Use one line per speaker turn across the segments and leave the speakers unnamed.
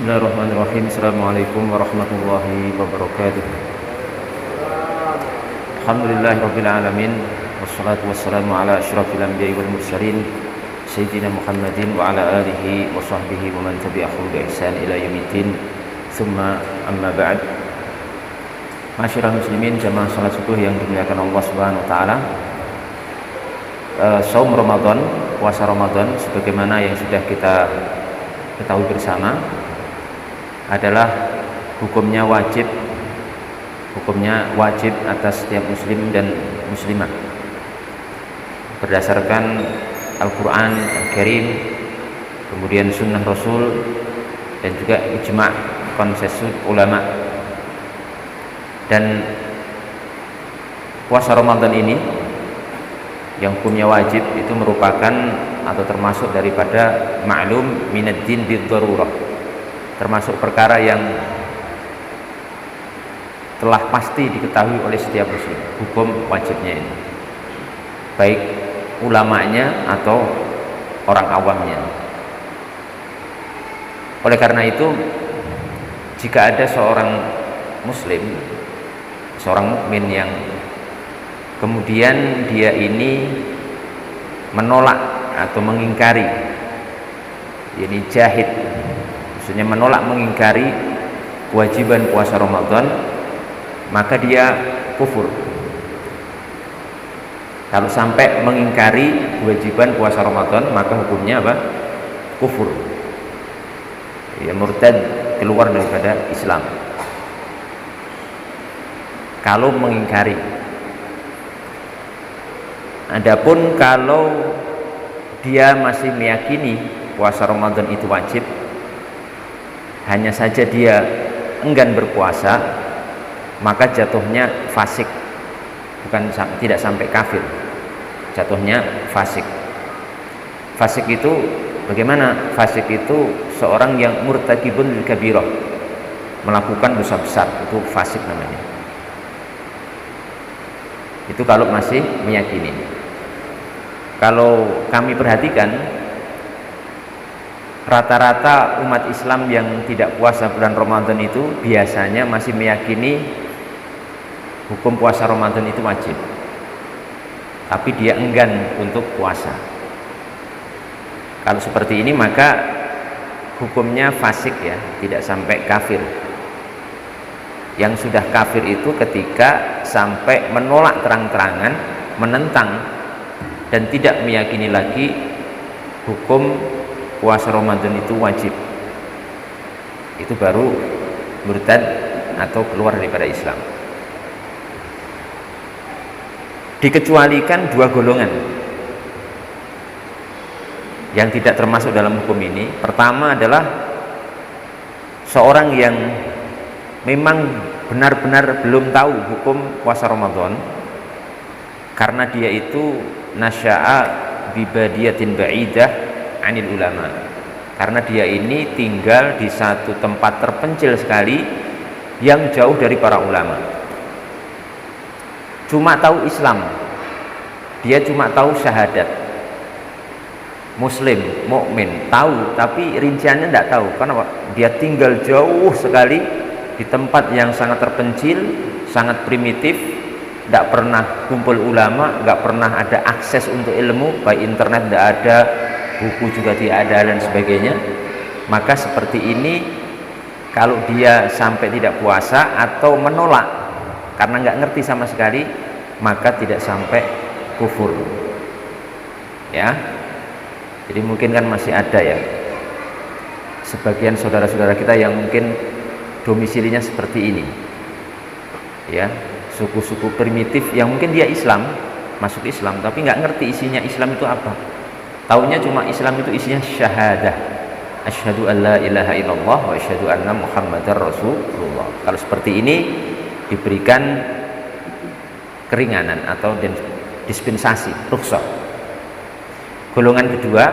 Bismillahirrahmanirrahim. Assalamualaikum warahmatullahi wabarakatuh. Alhamdulillahirabbil alamin wassalatu wassalamu ala asyrafil anbiya'i wal mursalin sayyidina Muhammadin wa ala alihi wa sahbihi wa man tabi'ahum bi ihsan ila yaumiddin. Tsumma amma ba'd. Masyiral muslimin jamaah salat subuh yang dimuliakan Allah Subhanahu wa taala. Saum Ramadan, puasa Ramadan sebagaimana yang sudah kita ketahui bersama adalah hukumnya wajib atas setiap muslim dan muslimah berdasarkan Al-Quran Al-Karim, kemudian sunnah Rasul, dan juga ijma' konsensus ulama. Dan puasa Ramadan ini yang hukumnya wajib itu merupakan atau termasuk daripada ma'lum minad din bid-darurah, termasuk perkara yang telah pasti diketahui oleh setiap muslim, hukum wajibnya ini, baik ulamanya atau orang awamnya. Oleh karena itu, jika ada seorang muslim, seorang mukmin yang kemudian dia ini menolak atau mengingkari, ini jahid, maksudnya menolak mengingkari kewajiban puasa Ramadan, maka dia kufur. Kalau sampai mengingkari kewajiban puasa Ramadan, maka hukumnya apa? Kufur. Ya, murtad, keluar daripada Islam. Kalau mengingkari. Adapun kalau dia masih meyakini puasa Ramadan itu wajib, hanya saja dia enggan berpuasa, maka jatuhnya fasik, bukan tidak sampai kafir, jatuhnya fasik. Fasik itu bagaimana? Fasik itu seorang yang murtakibun lil kabirah, melakukan dosa besar, itu fasik namanya. Itu kalau masih meyakini. Kalau kami perhatikan, rata-rata umat Islam yang tidak puasa bulan Ramadan itu biasanya masih meyakini hukum puasa Ramadan itu wajib, tapi dia enggan untuk puasa. Kalau seperti ini maka hukumnya fasik, ya, tidak sampai kafir. Yang sudah kafir itu ketika sampai menolak terang-terangan, menentang dan tidak meyakini lagi hukum puasa Ramadan itu wajib. Itu baru murtad atau keluar daripada Islam. Dikecualikan dua golongan yang tidak termasuk dalam hukum ini. Pertama adalah seorang yang memang benar-benar belum tahu hukum puasa Ramadan, karena dia itu nasya'a bibadiyatin ba'idah anil ulama, karena dia ini tinggal di satu tempat terpencil sekali yang jauh dari para ulama. Cuma tahu Islam, dia cuma tahu syahadat, muslim, mukmin, tahu, tapi rinciannya tidak tahu. Karena dia tinggal jauh sekali di tempat yang sangat terpencil, sangat primitif, tidak pernah kumpul ulama, nggak pernah ada akses untuk ilmu, baik internet tidak ada, buku juga tidak ada, dan sebagainya. Maka seperti ini, kalau dia sampai tidak puasa atau menolak karena nggak ngerti sama sekali, maka tidak sampai kufur, ya. Jadi mungkin kan masih ada, ya, sebagian saudara-saudara kita yang mungkin domisilinya seperti ini, ya, suku-suku primitif yang mungkin dia Islam, masuk Islam, tapi nggak ngerti isinya Islam itu apa. Taunya cuma Islam itu isinya syahadah, asyhadu an la ilaha illallah wa asyhadu anna muhammadar rasulullah. Kalau seperti ini diberikan keringanan atau dispensasi, rukhsah. Golongan kedua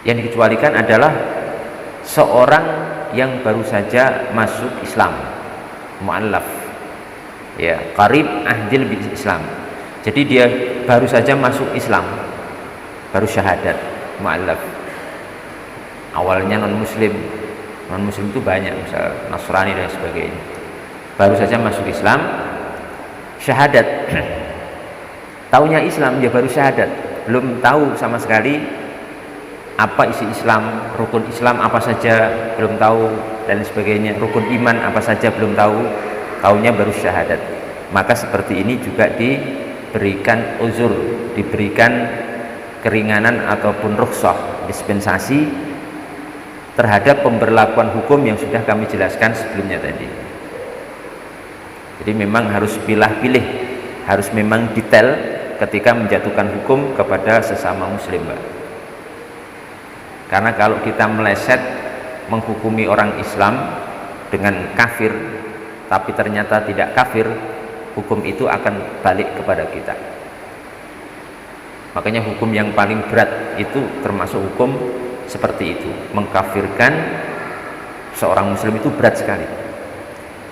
yang dikecualikan adalah seorang yang baru saja masuk Islam, mu'allaf, ya, qarib ahdil bil Islam. Jadi dia baru saja masuk Islam, baru syahadat, mu'allaf. awalnya non muslim itu banyak, misal Nasrani dan sebagainya, baru saja masuk Islam, syahadat taunya Islam, dia baru syahadat, belum tahu sama sekali apa isi Islam, rukun Islam apa saja belum tahu dan sebagainya, rukun iman apa saja belum tahu, taunya baru syahadat. Maka seperti ini juga diberikan uzur, diberikan keringanan ataupun rukhsah, dispensasi terhadap pemberlakuan hukum yang sudah kami jelaskan sebelumnya tadi. Jadi memang harus pilih-pilih, harus memang detail ketika menjatuhkan hukum kepada sesama muslim, Mbak. Karena kalau kita meleset menghukumi orang Islam dengan kafir tapi ternyata tidak kafir, hukum itu akan balik kepada kita. Makanya hukum yang paling berat itu termasuk hukum seperti itu, mengkafirkan seorang muslim itu berat sekali.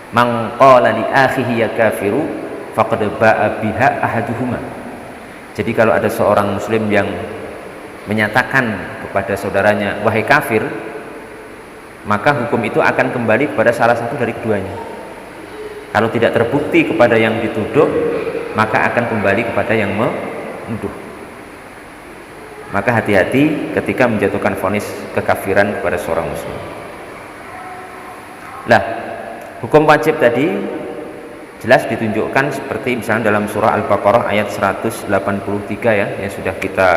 Man qala li akhihi ya kafiru faqad ba'a biha ahaduhuma. Jadi kalau ada seorang muslim yang menyatakan kepada saudaranya wahai kafir, maka hukum itu akan kembali kepada salah satu dari keduanya. Kalau tidak terbukti kepada yang dituduh, maka akan kembali kepada yang menuduh. Maka hati-hati ketika menjatuhkan vonis kekafiran kepada seorang muslim. Lah, hukum wajib tadi jelas ditunjukkan seperti misalnya dalam surah Al-Baqarah ayat 183 ya, yang sudah kita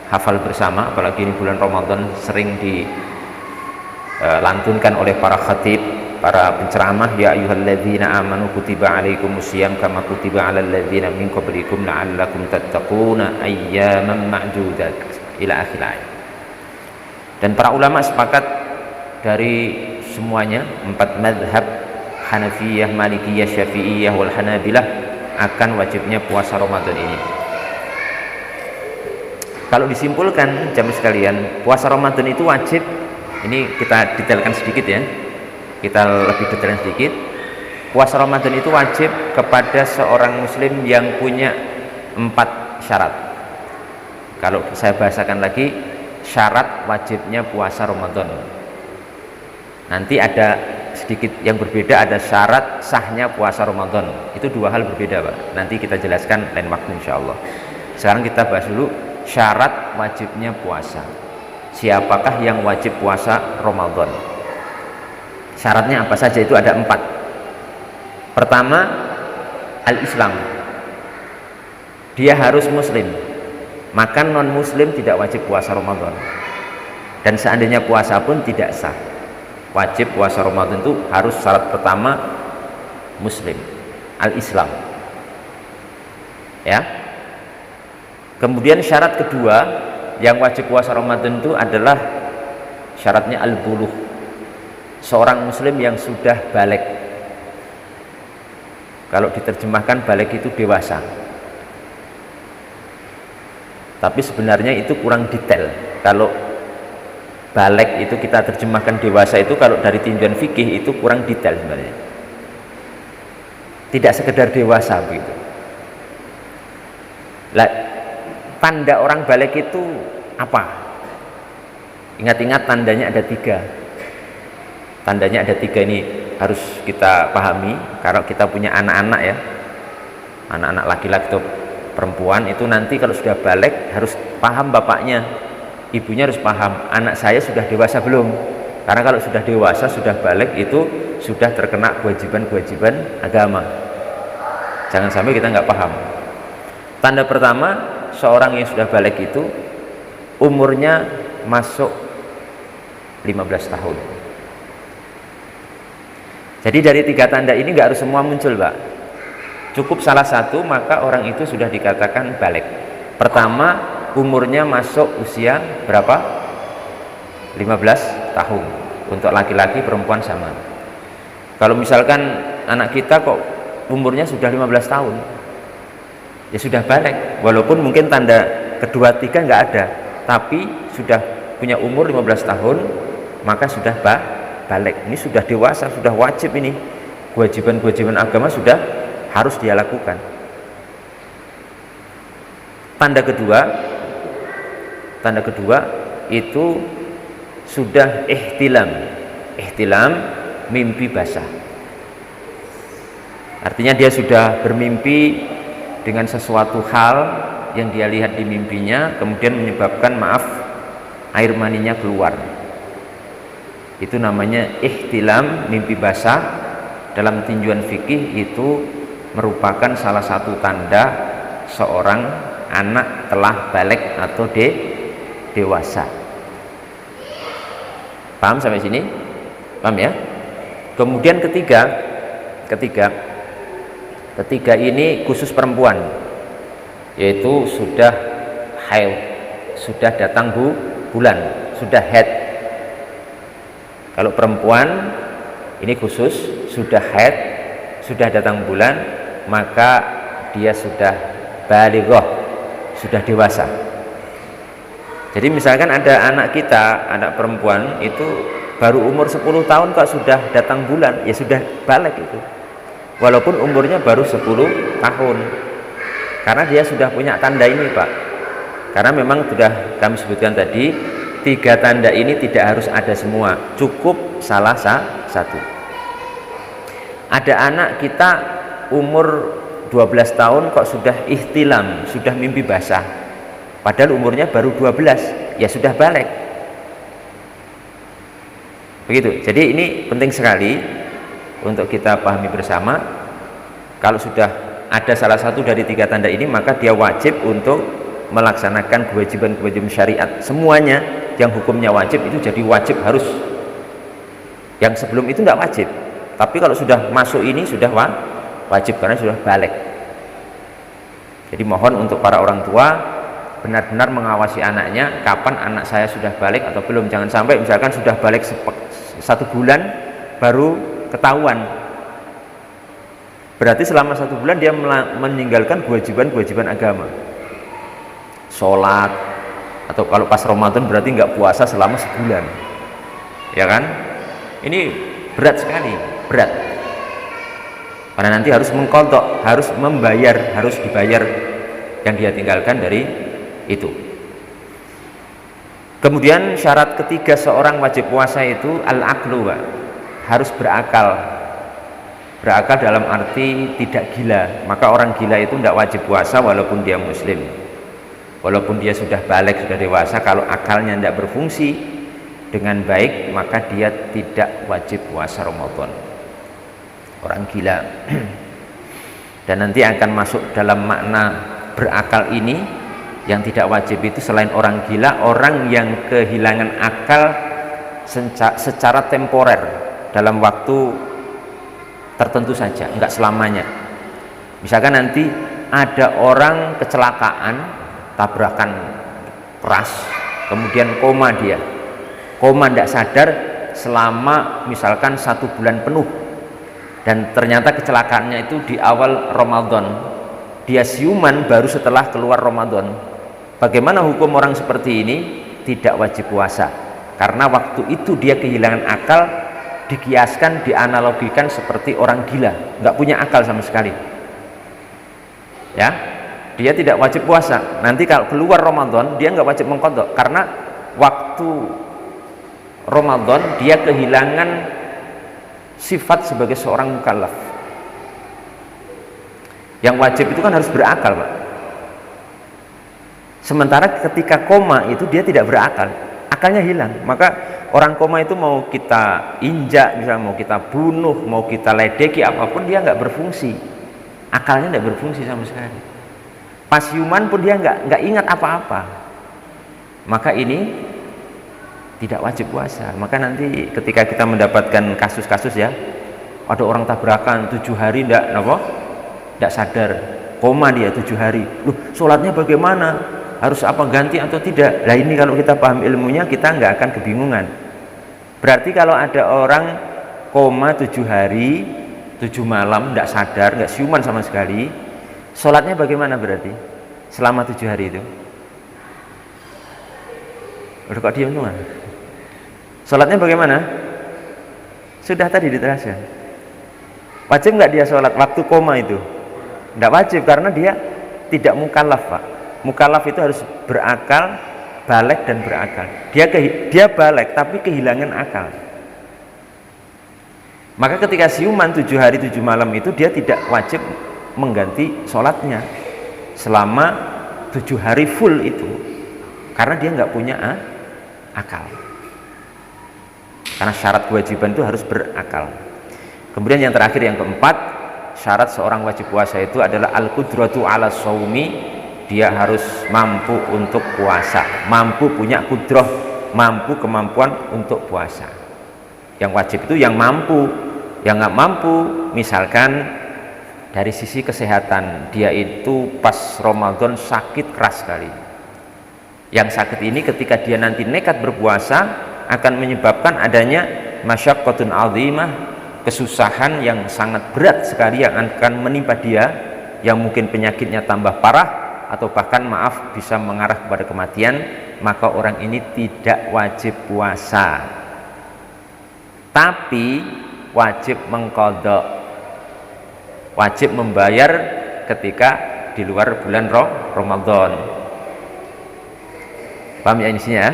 hafal bersama, apalagi ini bulan Ramadan sering dilantunkan oleh para khatib, para penceramah, ya ayyuhalladzina amanu kutiba alaikumusiyam kama kutiba alal ladzina min qablikum la'allakum tattaquna ayyaman ma'dudat ila akhir ayat. Dan para ulama sepakat dari semuanya, 4 mazhab Hanafiyah, Malikiyah, Syafi'iyah wal Hanabilah akan wajibnya puasa Ramadan ini. Kalau disimpulkan jamaah sekalian, puasa Ramadan itu wajib. Ini kita detailkan sedikit ya, kita lebih detailkan sedikit. Puasa Ramadan itu wajib kepada seorang muslim yang punya 4 syarat. Kalau saya bahasakan lagi, syarat wajibnya puasa Ramadan. Nanti ada sedikit yang berbeda, ada syarat sahnya puasa Ramadan. Itu 2 hal berbeda, Pak. Nanti kita jelaskan lain waktu insyaallah. Sekarang kita bahas dulu syarat wajibnya puasa. Siapakah yang wajib puasa Ramadan? Syaratnya apa saja? Itu ada 4. Pertama, al-Islam. Dia harus muslim. Maka non muslim tidak wajib puasa Ramadan. Dan seandainya puasa pun tidak sah. Wajib puasa Ramadan itu harus syarat pertama muslim, al-Islam. Ya. Kemudian syarat kedua yang wajib puasa Ramadan itu adalah syaratnya al-bulugh. Seorang muslim yang sudah baligh. Kalau diterjemahkan baligh itu dewasa. Tapi sebenarnya itu kurang detail. Kalau baligh itu kita terjemahkan dewasa, itu kalau dari tinjauan fikih itu kurang detail sebenarnya. Tidak sekedar dewasa begitu. Tanda orang baligh itu apa? Ingat-ingat tandanya ada 3. Tandanya ada 3, ini harus kita pahami. Kalau kita punya anak-anak ya, anak-anak laki-laki atau perempuan, itu nanti kalau sudah baligh harus paham bapaknya, ibunya harus paham anak saya sudah dewasa belum. Karena kalau sudah dewasa, sudah baligh, itu sudah terkena kewajiban-kewajiban agama. Jangan sampai kita nggak paham. Tanda pertama, seorang yang sudah baligh itu umurnya masuk 15 tahun. Jadi dari 3 tanda ini nggak harus semua muncul, Pak. Cukup salah satu, maka orang itu sudah dikatakan baligh. Pertama, umurnya masuk usia berapa? 15 tahun. Untuk laki-laki, perempuan sama. Kalau misalkan anak kita kok umurnya sudah 15 tahun, ya sudah baligh. Walaupun mungkin tanda kedua, 3 nggak ada, tapi sudah punya umur 15 tahun, maka sudah baligh. Ini sudah dewasa, sudah wajib ini. Kewajiban-kewajiban agama sudah harus dia lakukan. Tanda kedua itu sudah ihtilam. Ihtilam mimpi basah. Artinya dia sudah bermimpi dengan sesuatu hal yang dia lihat di mimpinya, kemudian menyebabkan air maninya keluar. Itu namanya ihtilam, mimpi basah. Dalam tinjauan fikih itu merupakan salah satu tanda seorang anak telah balik atau dewasa. Paham sampai sini? Paham ya? Kemudian ketiga ini khusus perempuan, yaitu sudah haid, sudah datang bulan, sudah haid. Kalau perempuan ini khusus sudah haid, sudah datang bulan, maka dia sudah balighah, sudah dewasa. Jadi misalkan ada anak kita, anak perempuan itu baru umur 10 tahun kok sudah datang bulan, ya sudah balik itu. Walaupun umurnya baru 10 tahun. Karena dia sudah punya tanda ini, Pak. Karena memang sudah kami sebutkan tadi, 3 tanda ini tidak harus ada semua, cukup salah satu. Ada anak kita umur 12 tahun kok sudah ihtilam, sudah mimpi basah, padahal umurnya baru 12, ya sudah balik. Begitu. Jadi ini penting sekali untuk kita pahami bersama. Kalau sudah ada salah satu dari 3 tanda ini, maka dia wajib untuk melaksanakan kewajiban-kewajiban syariat semuanya. Yang hukumnya wajib itu jadi wajib harus, yang sebelum itu tidak wajib. Tapi kalau sudah masuk ini sudah wajib karena sudah balik. Jadi mohon untuk para orang tua benar-benar mengawasi anaknya, kapan anak saya sudah balik atau belum. Jangan sampai misalkan sudah balik 1 bulan baru ketahuan, berarti selama 1 bulan dia meninggalkan kewajiban-kewajiban agama, sholat, atau kalau pas Ramadan berarti nggak puasa selama sebulan, ya kan? Ini berat sekali, berat. Karena nanti harus mengqadha, harus membayar, harus dibayar yang dia tinggalkan dari itu. Kemudian syarat ketiga seorang wajib puasa itu al-aqlu, harus berakal. Berakal dalam arti tidak gila. Maka orang gila itu tidak wajib puasa walaupun dia muslim. Walaupun dia sudah balik, sudah dewasa, kalau akalnya tidak berfungsi dengan baik, maka dia tidak wajib puasa Ramadan. Orang gila. Dan nanti akan masuk dalam makna berakal ini. Yang tidak wajib itu selain orang gila, orang yang kehilangan akal secara temporer, dalam waktu tertentu saja, enggak selamanya. Misalkan nanti ada orang kecelakaan, tabrakan keras, kemudian koma, dia koma tidak sadar selama misalkan 1 bulan penuh, dan ternyata kecelakaannya itu di awal Ramadan, dia siuman baru setelah keluar Ramadan. Bagaimana hukum orang seperti ini? Tidak wajib puasa, karena waktu itu dia kehilangan akal, dikiaskan, dianalogikan seperti orang gila, nggak punya akal sama sekali, ya. Dia tidak wajib puasa. Nanti kalau keluar Ramadan dia nggak wajib mengqadha, karena waktu Ramadan dia kehilangan sifat sebagai seorang mukallaf. Yang wajib itu kan harus berakal, Pak. Sementara ketika koma itu dia tidak berakal, akalnya hilang. Maka orang koma itu mau kita injak, misalnya mau kita bunuh, mau kita ledeki, apapun dia nggak berfungsi, akalnya nggak berfungsi sama sekali. Pas siuman pun dia nggak ingat apa-apa, maka ini tidak wajib puasa. Maka nanti ketika kita mendapatkan kasus-kasus, ya, ada orang tabrakan 7 hari tidak sadar, koma dia 7 hari. Loh, sholatnya bagaimana? Harus apa, ganti atau tidak? Nah ini kalau kita paham ilmunya, kita nggak akan kebingungan. Berarti kalau ada orang koma 7 hari 7 malam tidak sadar, nggak siuman sama sekali, sholatnya bagaimana berarti selama 7 hari itu? Udah kok diam teman? Sholatnya bagaimana? Sudah tadi diteraskan. Wajib nggak dia sholat waktu koma itu? Nggak wajib, karena dia tidak mukallaf, Pak. Mukallaf itu harus berakal, balik dan berakal. Dia balik tapi kehilangan akal. Maka ketika siuman 7 hari 7 malam itu dia tidak wajib mengganti sholatnya selama 7 hari full itu, karena dia nggak punya akal. Karena syarat kewajiban itu harus berakal. Kemudian yang terakhir, yang keempat, syarat seorang wajib puasa itu adalah al-qudratu ala shaumi. Dia harus mampu untuk puasa, mampu punya kudrah, mampu kemampuan untuk puasa. Yang wajib itu yang mampu. Yang nggak mampu, misalkan dari sisi kesehatan, dia itu pas Ramadan sakit keras sekali. Yang sakit ini ketika dia nanti nekat berpuasa akan menyebabkan adanya masyaqqatun azimah, kesusahan yang sangat berat sekali yang akan menimpa dia, yang mungkin penyakitnya tambah parah atau bahkan maaf bisa mengarah kepada kematian. Maka orang ini tidak wajib puasa, tapi wajib mengqadha, wajib membayar ketika di luar bulan Ramadan. Paham ya intinya ya?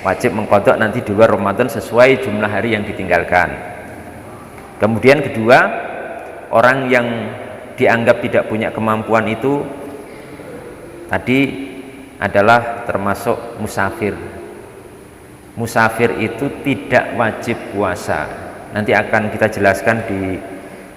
Wajib mengqadha nanti di luar Ramadan sesuai jumlah hari yang ditinggalkan. Kemudian kedua, orang yang dianggap tidak punya kemampuan itu tadi adalah termasuk musafir. Musafir itu tidak wajib puasa. Nanti akan kita jelaskan di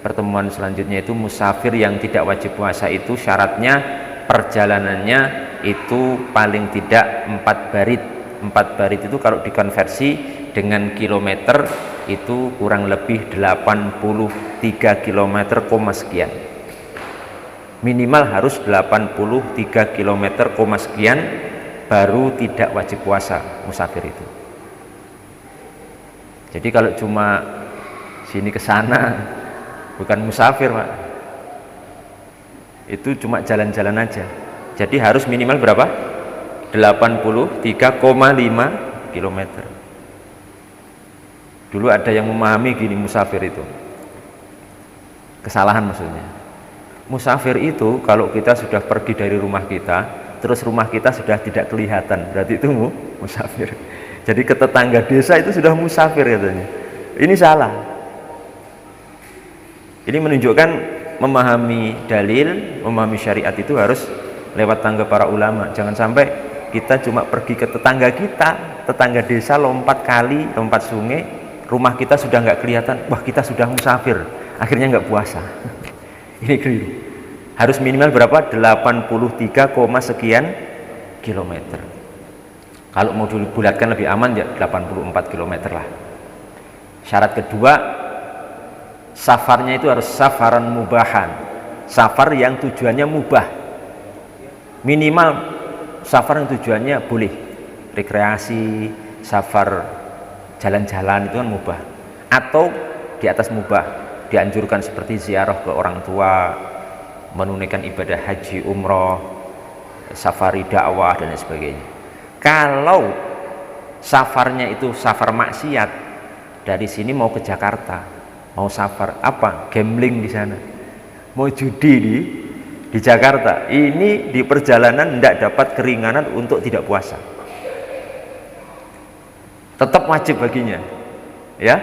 pertemuan selanjutnya. Itu musafir yang tidak wajib puasa itu syaratnya perjalanannya itu paling tidak 4 barid. 4 barid itu kalau dikonversi dengan kilometer itu kurang lebih 83 kilometer koma sekian. Minimal harus 83 kilometer koma sekian baru tidak wajib puasa musafir itu. Jadi kalau cuma sini ke sana bukan musafir, Pak. Itu cuma jalan-jalan aja. Jadi harus minimal berapa? 83,5 km. Dulu ada yang memahami gini musafir itu. Kesalahan maksudnya. Musafir itu kalau kita sudah pergi dari rumah kita, terus rumah kita sudah tidak kelihatan, berarti itu musafir. Jadi ke tetangga desa itu sudah musafir katanya. Ini salah. Ini menunjukkan memahami dalil, memahami syariat itu harus lewat tangga para ulama. Jangan sampai kita cuma pergi ke tetangga kita, tetangga desa lompat kali, lompat sungai, rumah kita sudah nggak kelihatan, wah kita sudah musafir, akhirnya nggak puasa. Ini keliru. Harus minimal berapa? 83, sekian kilometer. Kalau mau dibulatkan lebih aman ya 84 kilometer lah. Syarat kedua, safarnya itu harus safaran mubahan, safar yang tujuannya mubah. Minimal safar yang tujuannya boleh rekreasi, safar jalan-jalan itu kan mubah, atau di atas mubah dianjurkan seperti ziarah ke orang tua, menunaikan ibadah haji, umroh, safari dakwah dan lain sebagainya. Kalau safarnya itu safar maksiat, dari sini mau ke Jakarta, mau safar apa? Gambling di sana, mau judi di Jakarta, ini di perjalanan tidak dapat keringanan untuk tidak puasa, tetap wajib baginya, ya,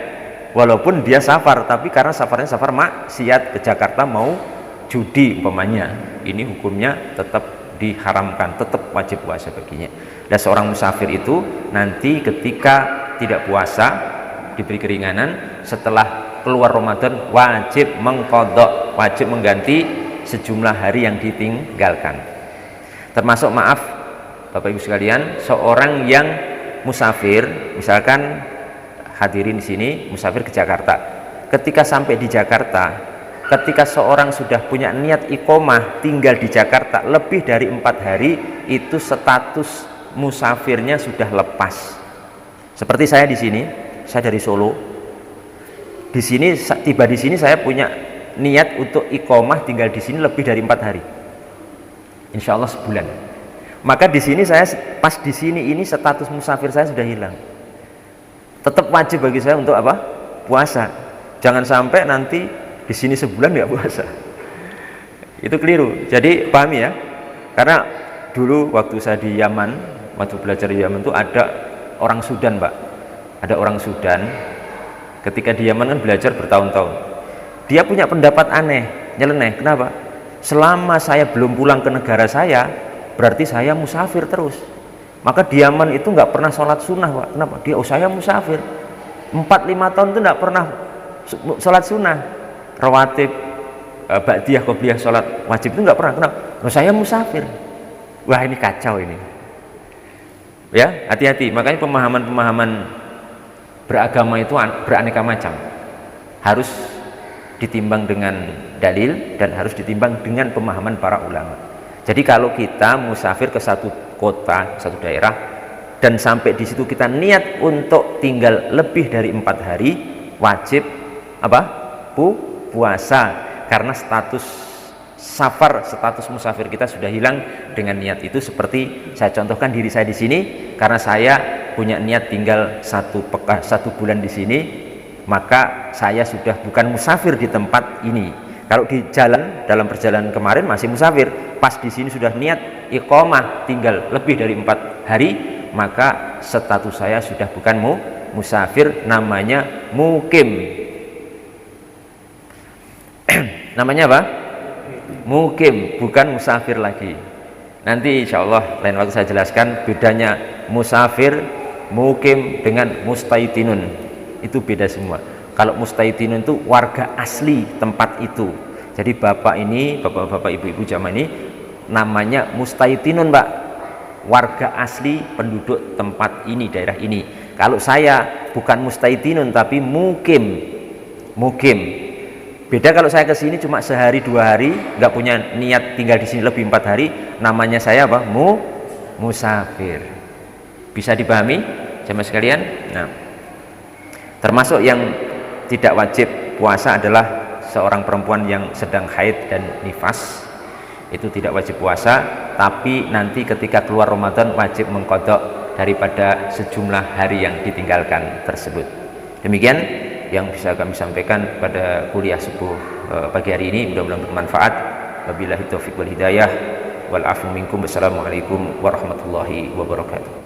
walaupun dia safar, tapi karena safarnya safar maksiat ke Jakarta mau judi umpamanya, ini hukumnya tetap diharamkan, tetap wajib puasa baginya. Dan seorang musafir itu nanti ketika tidak puasa diberi keringanan, setelah keluar Ramadan wajib mengqadha, wajib mengganti sejumlah hari yang ditinggalkan. Termasuk, maaf Bapak Ibu sekalian, seorang yang musafir, misalkan hadirin di sini musafir ke Jakarta, ketika sampai di Jakarta, ketika seorang sudah punya niat iqomah tinggal di Jakarta lebih dari 4 hari, itu status musafirnya sudah lepas. Seperti saya di sini, saya dari Solo. Di sini tiba di sini saya punya niat untuk iqomah tinggal di sini lebih dari 4 hari. Insya Allah sebulan. Maka di sini saya pas di sini ini status musafir saya sudah hilang. Tetap wajib bagi saya untuk apa? Puasa. Jangan sampai nanti di sini sebulan nggak puasa. Itu keliru. Jadi pahami ya. Karena dulu waktu saya di Yaman waktu belajar di Yaman itu ada orang Sudan, Pak. Ada orang Sudan, ketika di Yaman kan belajar bertahun-tahun. Dia punya pendapat aneh, nyeleneh. Kenapa? Selama saya belum pulang ke negara saya, berarti saya musafir terus. Maka di Yaman itu nggak pernah sholat sunnah, Pak. Kenapa? Dia, saya musafir. 4-5 tahun itu nggak pernah sholat sunnah. Rawatib, ba'diyah, qobliyah, sholat wajib itu nggak pernah. Kenapa? Saya musafir. Wah, ini kacau ini. Ya, hati-hati. Makanya pemahaman-pemahaman beragama itu beraneka macam. Harus ditimbang dengan dalil dan harus ditimbang dengan pemahaman para ulama. Jadi kalau kita musafir ke satu kota, satu daerah, dan sampai di situ kita niat untuk tinggal lebih dari 4 hari, wajib apa? Puasa, karena status safar, status musafir kita sudah hilang dengan niat itu. Seperti saya contohkan diri saya di sini, karena saya punya niat tinggal 1 bulan di sini, maka saya sudah bukan musafir di tempat ini. Kalau di jalan, dalam perjalanan kemarin masih musafir, pas di sini sudah niat iqamah tinggal lebih dari 4 hari, maka status saya sudah bukan musafir, namanya mukim. Namanya apa? Mukim, bukan musafir lagi. Nanti insya Allah lain waktu saya jelaskan bedanya musafir, mukim dengan mustaitinun. Itu beda semua. Kalau mustaitinun itu warga asli tempat itu. Jadi bapak ini, bapak-bapak, ibu-ibu jamaah ini namanya mustaitinun, Pak. Warga asli penduduk tempat ini, daerah ini. Kalau saya bukan mustaitinun tapi mukim. Mukim. Beda kalau saya ke sini cuma sehari 2 hari, nggak punya niat tinggal di sini lebih 4 hari, namanya saya apa? Musafir. Bisa dipahami jamaah sekalian? Nah, termasuk yang tidak wajib puasa adalah seorang perempuan yang sedang haid dan nifas. Itu tidak wajib puasa, tapi nanti ketika keluar Ramadan wajib mengqadha daripada sejumlah hari yang ditinggalkan tersebut. Demikian yang bisa kami sampaikan pada kuliah subuh pagi hari ini, mudah-mudahan bermanfaat. Wabillahi taufiq wal hidayah wal afu minkum. Wassalamualaikum warahmatullahi wabarakatuh.